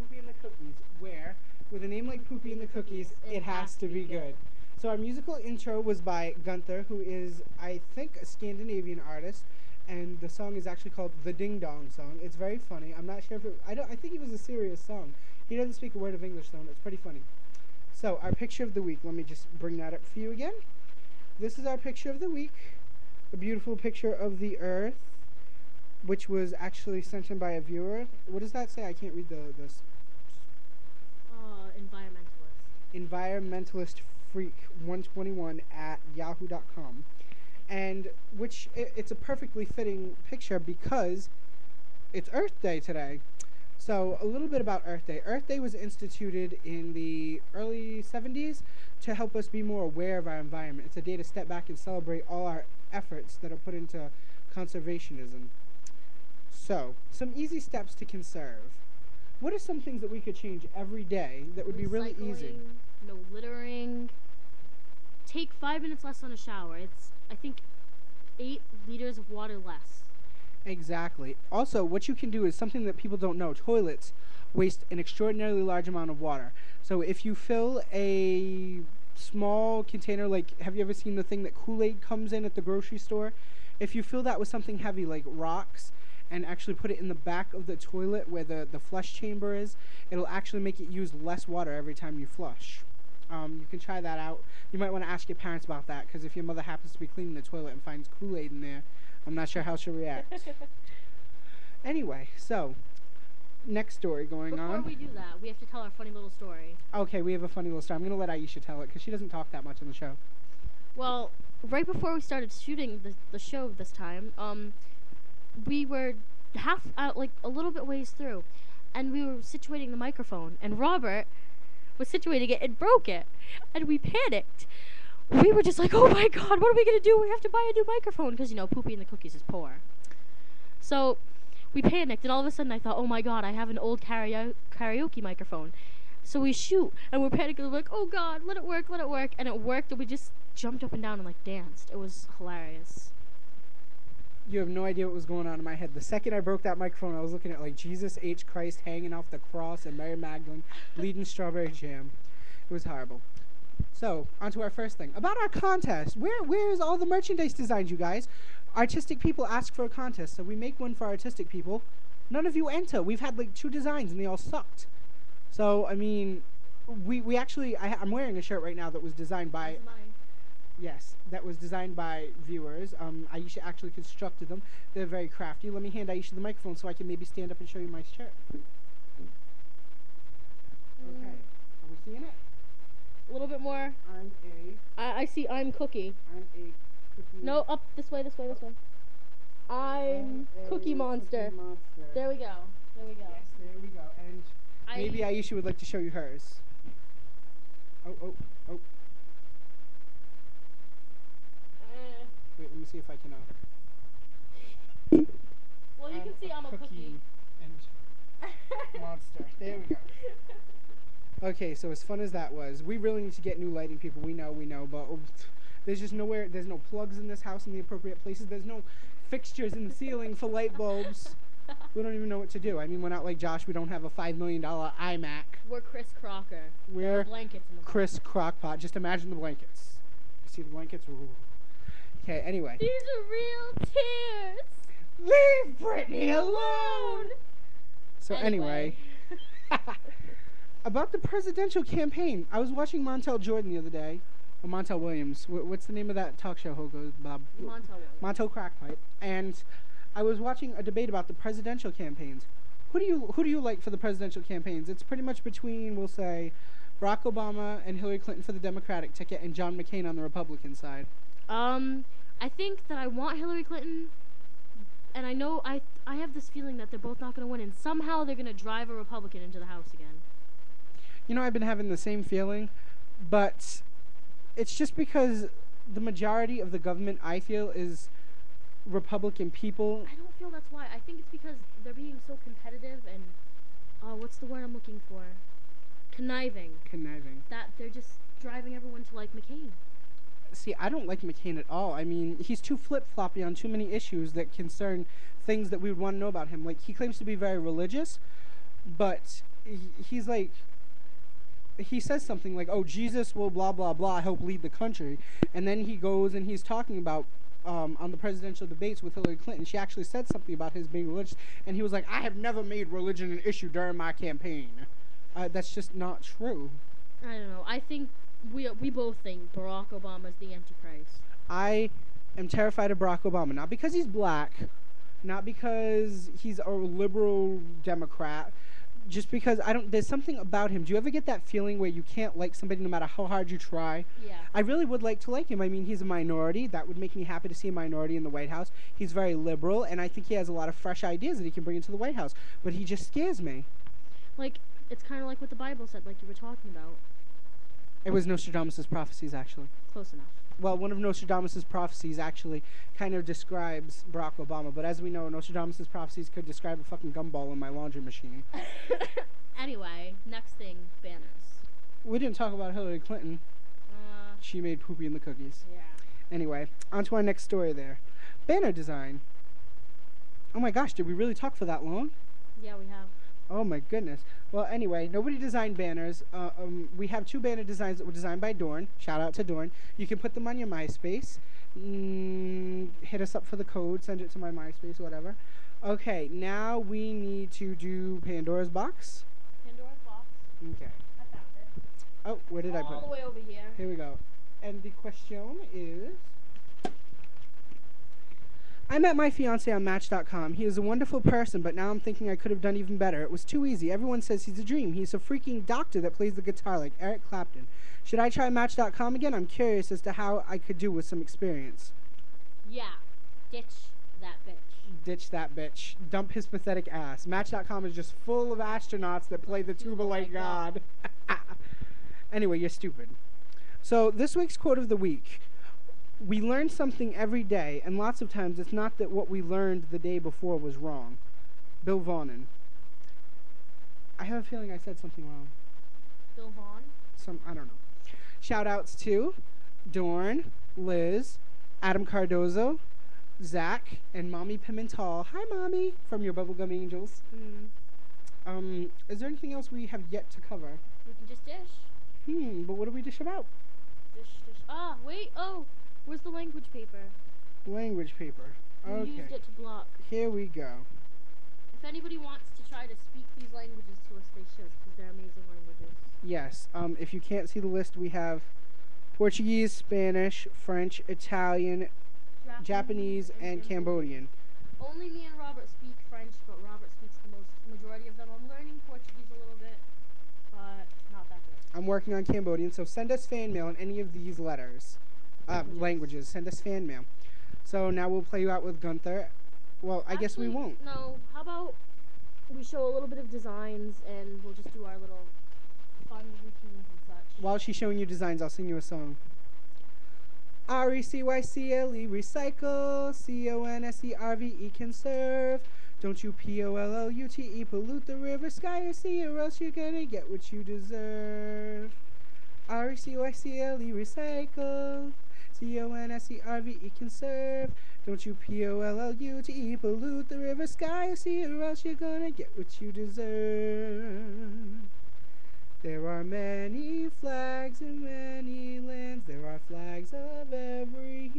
Poopie and the Cookies, where, with a name like Poopie and the Cookies, it has to be good. So our musical intro was by Gunther, who is, I think, a Scandinavian artist, and the song is actually called the Ding Dong Song. It's very funny. I'm not sure if it, I don't. I think it was a serious song. He doesn't speak a word of English though, and it's pretty funny. So our picture of the week. Let me just bring that up for you again. This is our picture of the week. A beautiful picture of the Earth, which was actually sent in by a viewer. What does that say? I can't read the environmentalist freak 121 at yahoo.com, and which it's a perfectly fitting picture because it's Earth Day today. So a little bit about Earth Day. Earth Day was instituted in the early 70s to help us be more aware of our environment. It's a day to step back and celebrate all our efforts that are put into conservationism. So, some easy steps to conserve. What are some things that we could change every day that would be really easy? No littering. Take 5 minutes less on a shower. It's, I think, 8 liters of water less. Exactly. Also, what you can do is something that people don't know. Toilets waste an extraordinarily large amount of water. So if you fill a small container, like, have you ever seen the thing that Kool-Aid comes in at the grocery store? If you fill that with something heavy like rocks and actually put it in the back of the toilet where the flush chamber is, it'll actually make it use less water every time you flush. You can try that out. You might want to ask your parents about that, because if your mother happens to be cleaning the toilet and finds Kool-Aid in there, I'm not sure how she'll react. Anyway, so, next story going on. Before we do that, we have to tell our funny little story. Okay, we have a funny little story. I'm going to let Aisha tell it, because she doesn't talk that much on the show. Well, right before we started shooting the show this time, we were half out, like a little bit ways through, and we were situating the microphone, and Robert was situating it and broke it, and we panicked. We were just like, oh my god, what are we gonna do? We have to buy a new microphone, because, you know, Poopie and the Cookies is poor. So we panicked, and all of a sudden I thought, oh my god, I have an old karaoke microphone. So we shoot, and we're panicking, we're like, oh god, let it work, and it worked, and we just jumped up and down and like danced. It was hilarious. You have no idea what was going on in my head. The second I broke that microphone, I was looking at like Jesus H. Christ hanging off the cross and Mary Magdalene bleeding strawberry jam. It was horrible. So, on to our first thing. About our contest. Where is all the merchandise designs, you guys? Artistic people ask for a contest, so we make one for artistic people. None of you enter. We've had like 2 designs and they all sucked. So, I mean, we actually, I'm wearing a shirt right now that was designed by... Yes, that was designed by viewers. Aisha actually constructed them. They're very crafty. Let me hand Aisha the microphone so I can maybe stand up and show you my shirt. Okay, are we seeing it? A little bit more. I see I'm Cookie. I'm a cookie. No, up this way. I'm Cookie Monster. Cookie Monster. There we go. Yes, there we go. And maybe Aisha would like to show you hers. Oh. Wait, let me see if I can. Well, you can see I'm a cookie. And monster. There we go. Okay, so as fun as that was, we really need to get new lighting, people. We know, but there's just nowhere. There's no plugs in this house in the appropriate places. There's no fixtures in the ceiling for light bulbs. We don't even know what to do. I mean, we're not like Josh. We don't have a $5 million iMac. We're Chris Crocker. We're blankets in the Chris Crockpot. Just imagine the blankets. You see the blankets? Ooh. Okay, anyway. These are real tears. Leave Britney alone! So anyway. About the presidential campaign. I was watching Montel Jordan the other day. Or Montel Williams. What's the name of that talk show host? Bob? Montel Williams. Montel Crackpipe. And I was watching a debate about the presidential campaigns. Who do you like for the presidential campaigns? It's pretty much between, we'll say, Barack Obama and Hillary Clinton for the Democratic ticket and John McCain on the Republican side. I think that I want Hillary Clinton, and I know I have this feeling that they're both not going to win, and somehow they're going to drive a Republican into the House again. You know, I've been having the same feeling, but it's just because the majority of the government, I feel, is Republican people. I don't feel that's why. I think it's because they're being so competitive and, what's the word I'm looking for? Conniving. That they're just driving everyone to like McCain. See, I don't like McCain at all. I mean, he's too flip-floppy on too many issues that concern things that we would want to know about him. Like, he claims to be very religious, but he's like, he says something like, "Oh, Jesus will blah blah blah help lead the country," and then he goes and he's talking about on the presidential debates with Hillary Clinton. She actually said something about his being religious, and he was like, "I have never made religion an issue during my campaign." That's just not true. I don't know. I think we both think Barack Obama's the Antichrist. I am terrified of Barack Obama, not because he's black, not because he's a liberal Democrat, just because I don't. There's something about him. Do you ever get that feeling where you can't like somebody no matter how hard you try? Yeah. I really would like to like him. I mean, he's a minority. That would make me happy to see a minority in the White House. He's very liberal, and I think he has a lot of fresh ideas that he can bring into the White House. But he just scares me. Like, it's kind of like what the Bible said, like you were talking about. It was Nostradamus' prophecies, actually. Close enough. Well, one of Nostradamus' prophecies actually kind of describes Barack Obama. But as we know, Nostradamus' prophecies could describe a fucking gumball in my laundry machine. Anyway, next thing, banners. We didn't talk about Hillary Clinton. She made poopy in the cookies. Yeah. Anyway, on to our next story there. Banner design. Oh my gosh, did we really talk for that long? Yeah, we have. Oh my goodness. Well, anyway, nobody designed banners. We have 2 banner designs that were designed by Dorn. Shout out to Dorn. You can put them on your MySpace. Hit us up for the code. Send it to my MySpace or whatever. Okay, now we need to do Pandora's box. Pandora's box. Okay. I found it. Oh, where did I put All it? the way over here. Here we go. And the question is, I met my fiance on Match.com. He is a wonderful person, but now I'm thinking I could have done even better. It was too easy. Everyone says he's a dream. He's a freaking doctor that plays the guitar like Eric Clapton. Should I try Match.com again? I'm curious as to how I could do with some experience. Yeah. Ditch that bitch. Ditch that bitch. Dump his pathetic ass. Match.com is just full of astronauts that play the tuba like God. Anyway, you're stupid. So, this week's quote of the week. We learn something every day, and lots of times it's not that what we learned the day before was wrong. Bill Vaughn. I have a feeling I said something wrong. Bill Vaughn? I don't know. Shout outs to Dorn, Liz, Adam Cardozo, Zach, and Mommy Pimental. Hi, Mommy, from your Bubblegum Angels. Is there anything else we have yet to cover? We can just dish. But what do we dish about? Dish. Ah, wait. Oh, where's the language paper? Language paper. We Okay. used it to block. Here we go. If anybody wants to try to speak these languages to us, they should, because they're amazing languages. Yes. If you can't see the list, we have Portuguese, Spanish, French, Italian, Japanese, and Cambodian. Only me and Robert speak French, but Robert speaks the majority of them. I'm learning Portuguese a little bit, but not that good. I'm working on Cambodian, so send us fan mail in any of these letters. Languages. Send us fan mail. So now we'll play you out with Gunther. Well, I guess we won't. No, how about we show a little bit of designs and we'll just do our little fun routines and such. While she's showing you designs, I'll sing you a song. R-E-C-Y-C-L-E, recycle. C-O-N-S-E-R-V-E, conserve. Don't you P-O-L-L-U-T-E, pollute the river, sky, or sea, or else you're gonna get what you deserve. R-E-C-Y-C-L-E, recycle. C-O-N-S-E-R-V-E, conserve. Don't you P-O-L-L-U-T-E, pollute the river, sky, or sea, or else you're gonna get what you deserve. There are many flags in many lands. There are flags of every